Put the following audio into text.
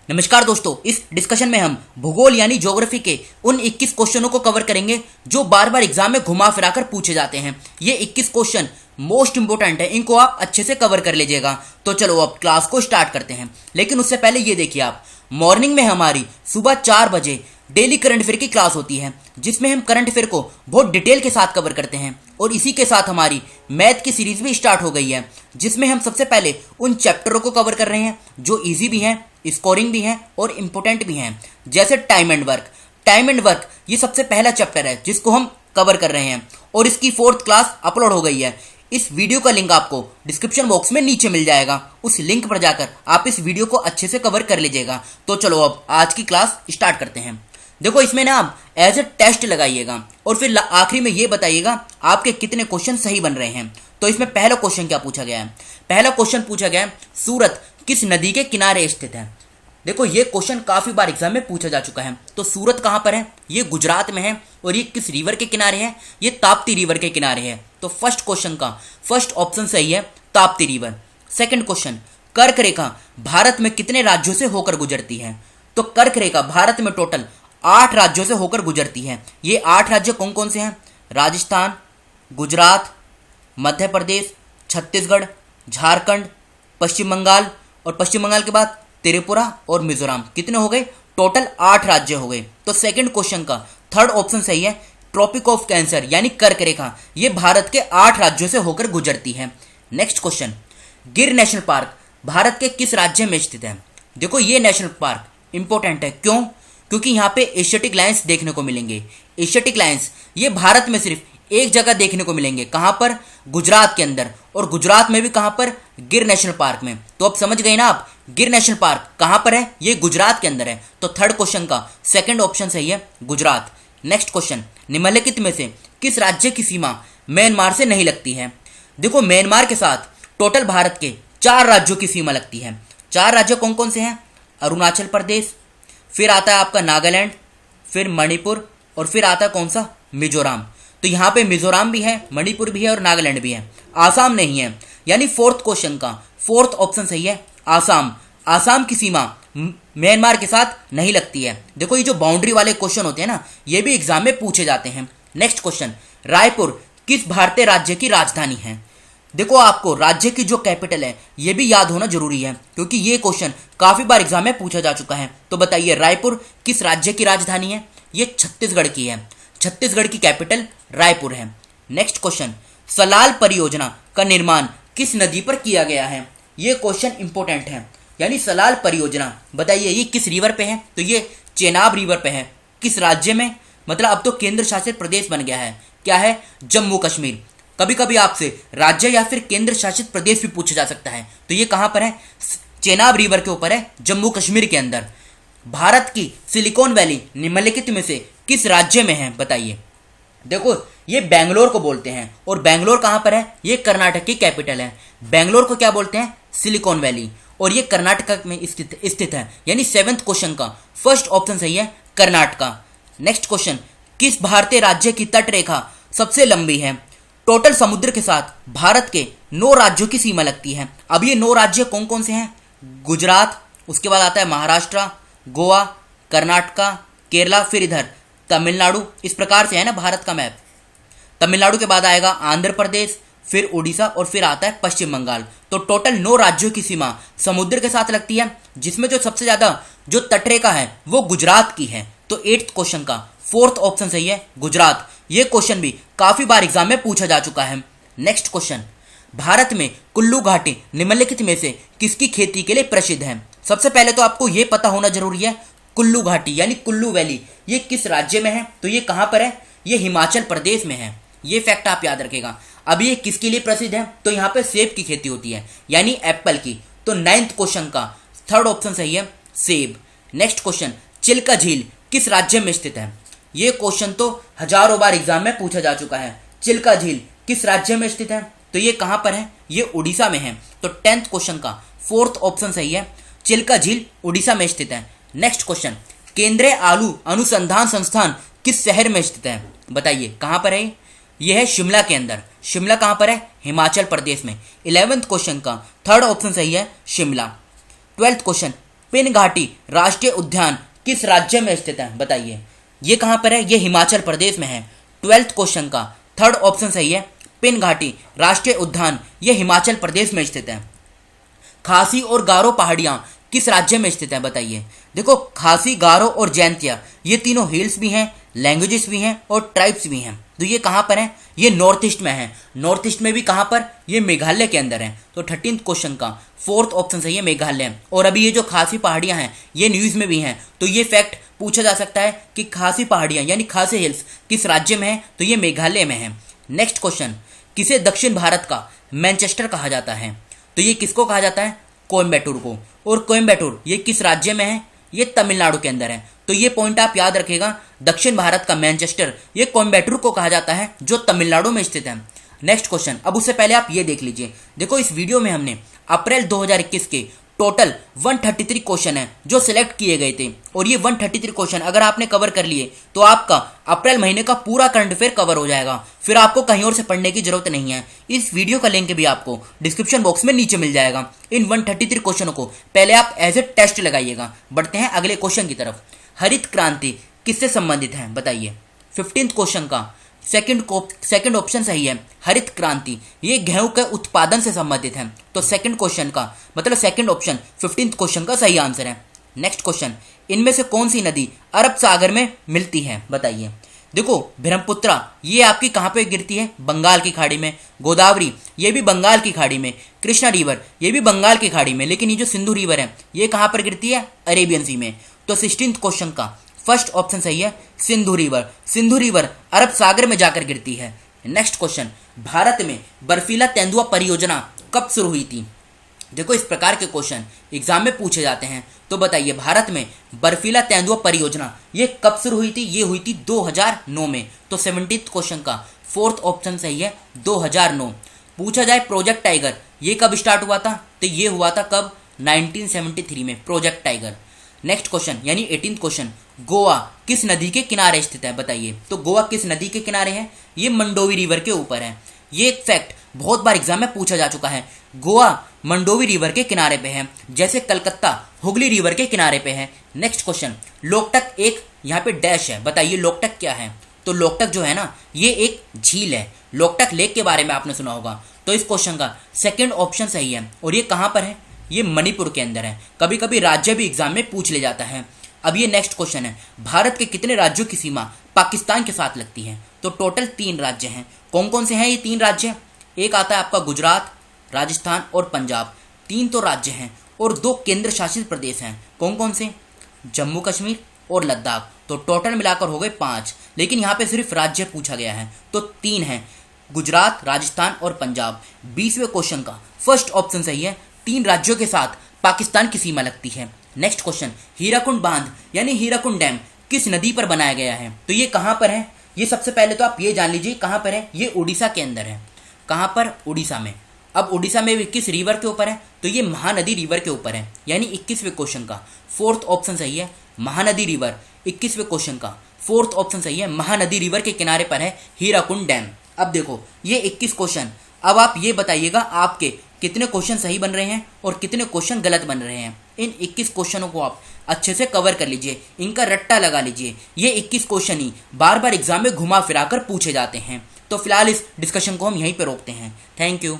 नमस्कार दोस्तों, इस डिस्कशन में हम भूगोल यानी ज्योग्राफी के उन 21 क्वेश्चनों को कवर करेंगे जो बार बार एग्जाम में घुमा फिरा कर पूछे जाते हैं। ये 21 क्वेश्चन मोस्ट इंपोर्टेंट है, इनको आप अच्छे से कवर कर लीजिएगा। तो चलो अब क्लास को स्टार्ट करते हैं। लेकिन उससे पहले ये देखिए, आप मॉर्निंग में हमारी सुबह 4 बजे डेली करंट अफेयर की क्लास होती है, जिसमें हम करंट अफेयर को बहुत डिटेल के साथ कवर करते हैं। और इसी के साथ हमारी मैथ की सीरीज भी स्टार्ट हो गई है, जिसमें हम सबसे पहले उन चैप्टरों को कवर कर रहे हैं जो इजी भी हैं, स्कोरिंग भी हैं और इम्पोर्टेंट भी हैं। जैसे टाइम एंड वर्क ये सबसे पहला चैप्टर है जिसको हम कवर कर रहे हैं और इसकी 4th क्लास अपलोड हो गई है। इस वीडियो का लिंक आपको डिस्क्रिप्शन बॉक्स में नीचे मिल जाएगा, उस लिंक पर जाकर आप इस वीडियो को अच्छे से कवर कर लीजिएगा। तो चलो अब आज की क्लास स्टार्ट करते हैं। देखो, इसमें ना आप एज ए टेस्ट लगाइएगा और फिर आखिरी में ये बताइएगा आपके कितने क्वेश्चन सही बन रहे हैं। तो इसमें पहला क्वेश्चन क्या पूछा गया है? पहला क्वेश्चन पूछा गया है, सूरत किस नदी के किनारे स्थित है? देखो, ये क्वेश्चन काफी बार एग्जाम में पूछा जा चुका है। तो सूरत कहां पर है? ये गुजरात में है। और ये किस रिवर के किनारे है? ये ताप्ती रिवर के किनारे है। तो फर्स्ट क्वेश्चन का फर्स्ट ऑप्शन सही है, ताप्ती रिवर। सेकंड क्वेश्चन, कर्क रेखा भारत में कितने राज्यों से होकर गुजरती है? तो कर्क रेखा भारत में टोटल 8 राज्यों से होकर गुजरती है। ये 8 राज्य कौन कौन से हैं? राजस्थान, गुजरात, मध्य प्रदेश, छत्तीसगढ़, झारखंड, पश्चिम बंगाल और पश्चिम बंगाल के बाद त्रिपुरा और मिजोरम। कितने हो गए? टोटल 8 राज्य हो गए। तो सेकंड क्वेश्चन का थर्ड ऑप्शन सही है, ट्रॉपिक ऑफ कैंसर यानी कर्क रेखा, ये भारत के 8 राज्यों से होकर गुजरती है। नेक्स्ट क्वेश्चन, गिर नेशनल पार्क भारत के किस राज्य में स्थित है? देखो, ये नेशनल पार्क इंपॉर्टेंट है। क्यों? क्योंकि यहाँ पे एशियाटिक लायंस देखने को मिलेंगे। एशियाटिक लायंस ये भारत में सिर्फ एक जगह देखने को मिलेंगे। कहां पर? गुजरात के अंदर। और गुजरात में भी कहां पर? गिर नेशनल पार्क में। तो अब समझ गए ना आप, गिर नेशनल पार्क कहां पर है? ये गुजरात के अंदर है। तो थर्ड क्वेश्चन का सेकंड ऑप्शन सही है, गुजरात। नेक्स्ट क्वेश्चन, निम्नलिखित में से किस राज्य की सीमा म्यांमार से नहीं लगती है? देखो, म्यांमार के साथ टोटल भारत के 4 राज्यों की सीमा लगती है। 4 राज्य कौन कौन से हैं? अरुणाचल प्रदेश, फिर आता है आपका नागालैंड, फिर मणिपुर और फिर आता है कौन सा? मिजोरम। तो यहाँ पे मिजोरम भी है, मणिपुर भी है और नागालैंड भी है। आसाम नहीं है। यानी फोर्थ क्वेश्चन का फोर्थ ऑप्शन सही है, आसाम। आसाम की सीमा म्यांमार के साथ नहीं लगती है। देखो, ये जो बाउंड्री वाले क्वेश्चन होते हैं ना, ये भी एग्जाम में पूछे जाते हैं। नेक्स्ट क्वेश्चन, रायपुर किस भारतीय राज्य की राजधानी है? देखो, आपको राज्य की जो कैपिटल है ये भी याद होना जरूरी है, क्योंकि ये क्वेश्चन काफी बार एग्जाम में पूछा जा चुका है। तो बताइए, रायपुर किस राज्य की राजधानी है? ये छत्तीसगढ़ की है। छत्तीसगढ़ की कैपिटल रायपुर है। नेक्स्ट क्वेश्चन, सलाल परियोजना का निर्माण किस नदी पर किया गया है? ये क्वेश्चन इंपॉर्टेंट है। यानी सलाल परियोजना, बताइए ये किस रिवर पे है? तो ये चेनाब रिवर पे है। किस राज्य में? मतलब अब तो केंद्र शासित प्रदेश बन गया है। क्या है? जम्मू कश्मीर। कभी कभी आपसे राज्य या फिर केंद्र शासित प्रदेश भी पूछा जा सकता है। तो ये कहां पर है? चेनाब रिवर के ऊपर है, जम्मू कश्मीर के अंदर। भारत की सिलिकॉन वैली निम्नलिखित में से किस राज्य में है? बताइए। देखो, ये बेंगलोर को बोलते हैं। और बेंगलोर कहां पर है? ये कर्नाटक की कैपिटल है। बेंगलोर को क्या बोलते हैं? Silicon valley. और ये कर्नाटक में स्थित है। यानी 7th क्वेश्चन का फर्स्ट ऑप्शन सही है, कर्नाटका। नेक्स्ट क्वेश्चन, किस भारतीय राज्य की तट रेखा सबसे लंबी है? टोटल समुद्र के साथ भारत के 9 राज्यों की सीमा लगती है। अब ये 9 राज्य कौन कौन से हैं? गुजरात, उसके बाद आता है महाराष्ट्र, गोवा, कर्नाटका, केरला, फिर इधर तमिलनाडु। इस प्रकार से है ना भारत का मैप। तमिलनाडु के बाद आएगा आंध्र प्रदेश, फिर उड़ीसा और फिर आता है पश्चिम बंगाल। तो टोटल 9 राज्यों की सीमा समुद्र के साथ लगती है, जिसमें जो सबसे ज्यादा जो तटरेखा है वो गुजरात की है। तो 8th क्वेश्चन का 4th ऑप्शन सही है, गुजरात। ये क्वेश्चन भी काफी बार एग्जाम में पूछा जा चुका है। नेक्स्ट क्वेश्चन, भारत में कुल्लू घाटी निम्नलिखित में से किसकी खेती के लिए प्रसिद्ध है? सबसे पहले तो आपको यह पता होना जरूरी है, कुल्लू घाटी यानी कुल्लू वैली ये किस राज्य में है? तो ये कहां पर है? ये हिमाचल प्रदेश में है। ये फैक्ट आप याद रखेगा। अब ये किसके लिए प्रसिद्ध है? तो यहाँ पे सेब की खेती होती है, यानी एप्पल की। तो 9th क्वेश्चन का थर्ड ऑप्शन सही है, सेब। नेक्स्ट क्वेश्चन, चिल्का झील किस राज्य में स्थित है? ये क्वेश्चन तो हजारों बार एग्जाम में पूछा जा चुका है। चिल्का झील किस राज्य में स्थित है? तो ये कहां पर है? ये उड़ीसा में है। तो 10th क्वेश्चन का 4th ऑप्शन सही है, चिल्का झील उड़ीसा में स्थित है। नेक्स्ट क्वेश्चन, केंद्रीय आलू अनुसंधान संस्थान किस शहर में स्थित है? बताइए कहां पर है? यह है शिमला के अंदर। शिमला कहां पर है? हिमाचल प्रदेश में। 11th क्वेश्चन का थर्ड ऑप्शन सही है, शिमला। 12th क्वेश्चन, पिन घाटी राष्ट्रीय उद्यान किस राज्य में स्थित है? बताइए। ये कहां पर है? ये हिमाचल प्रदेश में है। 12th क्वेश्चन का थर्ड ऑप्शन सही है। पिन घाटी राष्ट्रीय उद्यान ये हिमाचल प्रदेश में स्थित है। खासी और गारो पहाड़ियां किस राज्य में स्थित है? बताइए। देखो, खासी, गारो और जैंतिया ये तीनों हिल्स भी हैं, लैंग्वेजेस भी हैं और ट्राइब्स भी हैं। तो ये कहाँ पर है? ये नॉर्थ ईस्ट में है। नॉर्थ ईस्ट में भी कहाँ पर? ये मेघालय के अंदर है। तो 13th क्वेश्चन का फोर्थ ऑप्शन सही है, मेघालय। और अभी ये जो खासी पहाड़ियां हैं ये न्यूज में भी हैं, तो ये फैक्ट पूछा जा सकता है कि खासी पहाड़ियां यानी खासी हिल्स किस राज्य में है? तो ये मेघालय में है। नेक्स्ट क्वेश्चन, किसे दक्षिण भारत का मैनचेस्टर कहा जाता है? तो ये किसको कहा जाता है? कोयम्बटूर को। और कोयम्बटूर ये किस राज्य में है? ये तमिलनाडु के अंदर है। तो ये पॉइंट आप याद रखिएगा, दक्षिण भारत का मैनचेस्टर ये कोयम्बटूर को कहा जाता है जो तमिलनाडु में स्थित है। नेक्स्ट क्वेश्चन, अब उससे पहले आप ये देख लीजिए। देखो, इस वीडियो में हमने अप्रैल 2021 के टोटल 133 क्वेश्चन है जो सिलेक्ट किए गए थे, और ये 133 क्वेश्चन अगर आपने कवर कर लिए तो आपका अप्रैल महीने का पूरा करंट अफेयर कवर हो जाएगा। फिर आपको कहीं और से पढ़ने की जरूरत नहीं है। इस वीडियो का लिंक भी आपको डिस्क्रिप्शन बॉक्स में नीचे मिल जाएगा। इन 133 क्वेश्चनों को पहले आप एज ए टेस्ट लगाइएगा। बढ़ते हैं अगले क्वेश्चन की तरफ। हरित क्रांति किससे संबंधित है? बताइए। 15th क्वेश्चन का सेकंड ऑप्शन सही है। हरित क्रांति ये गेहूं के उत्पादन से संबंधित है। तो सेकंड क्वेश्चन का मतलब सेकंड ऑप्शन 15th क्वेश्चन का सही आंसर है। नेक्स्ट क्वेश्चन, इनमें से कौन सी नदी अरब सागर में मिलती है? बताइए। देखो, ब्रह्मपुत्रा ये आपकी कहाँ पे गिरती है? बंगाल की खाड़ी में। गोदावरी ये भी बंगाल की खाड़ी में। कृष्णा रिवर ये भी बंगाल की खाड़ी में। लेकिन ये जो सिंधु रिवर है ये कहाँ पर गिरती है? अरेबियन सी में। तो 16th क्वेश्चन का फर्स्ट ऑप्शन सही है, सिंधु रिवर। सिंधु रिवर अरब सागर में जाकर गिरती है। नेक्स्ट क्वेश्चन, भारत में बर्फीला तेंदुआ परियोजना कब शुरू हुई थी? देखो, इस प्रकार के क्वेश्चन एग्जाम में पूछे जाते हैं। तो बताइए, भारत में बर्फीला तेंदुआ परियोजना ये कब शुरू हुई थी? ये हुई थी 2009 में। तो 17th क्वेश्चन का फोर्थ ऑप्शन सही है, 2009। पूछा जाए प्रोजेक्ट टाइगर ये कब स्टार्ट हुआ था? तो ये हुआ था कब? 1973 में, प्रोजेक्ट टाइगर। नेक्स्ट क्वेश्चन यानी 18th क्वेश्चन, गोवा किस नदी के किनारे स्थित है? बताइए। तो गोवा किस नदी के किनारे है? ये मंडोवी रिवर के ऊपर है। ये एक फैक्ट बहुत बार एग्जाम में पूछा जा चुका है। गोवा मंडोवी रिवर के किनारे पे है, जैसे कलकत्ता हुगली रिवर के किनारे पे है। नेक्स्ट क्वेश्चन, लोकटक एक यहाँ पे डैश है। बताइए लोकटक क्या है? तो लोकटक जो है ना ये एक झील है। लोकटक लेक के बारे में आपने सुना होगा। तो इस क्वेश्चन का सेकंड ऑप्शन सही है। और ये कहाँ पर है? ये मणिपुर के अंदर है। कभी कभी राज्य भी एग्जाम में पूछ ले जाता है। अब ये नेक्स्ट क्वेश्चन है, भारत के कितने राज्यों की सीमा पाकिस्तान के साथ लगती है? तो टोटल 3 राज्य हैं। कौन कौन से हैं ये 3 राज्य? एक आता है आपका गुजरात, राजस्थान और पंजाब। 3 तो राज्य हैं और 2 केंद्र शासित प्रदेश हैं। कौन कौन से? जम्मू कश्मीर और लद्दाख। तो टोटल मिलाकर हो गए 5, लेकिन यहाँ पे सिर्फ राज्य पूछा गया है तो 3 हैं, गुजरात, राजस्थान और पंजाब। 20वें क्वेश्चन का फर्स्ट ऑप्शन सही है, 3 राज्यों के साथ पाकिस्तान की सीमा लगती है। नेक्स्ट क्वेश्चन, हीराकुंड बांध यानी हीराकुंड डैम किस नदी पर बनाया गया है? तो ये कहाँ पर है? ये सबसे पहले तो आप ये जान लीजिए कहाँ पर है। ये उड़ीसा के अंदर है। कहाँ पर? उड़ीसा में। अब उड़ीसा में किस रिवर के ऊपर है? तो ये महानदी रिवर के ऊपर है। यानी 21वें क्वेश्चन का फोर्थ ऑप्शन सही है, महानदी रिवर। 21वें क्वेश्चन का फोर्थ ऑप्शन सही है, महानदी रिवर के किनारे पर है हीराकुंड डैम। अब देखो ये 21 क्वेश्चन। अब आप ये बताइएगा आपके कितने क्वेश्चन सही बन रहे हैं और कितने क्वेश्चन गलत बन रहे हैं। इन 21 क्वेश्चनों को आप अच्छे से कवर कर लीजिए, इनका रट्टा लगा लीजिए। ये 21 क्वेश्चन ही बार बार एग्जाम में घुमा फिरा कर पूछे जाते हैं। तो फिलहाल इस डिस्कशन को हम यहीं पर रोकते हैं। Thank you.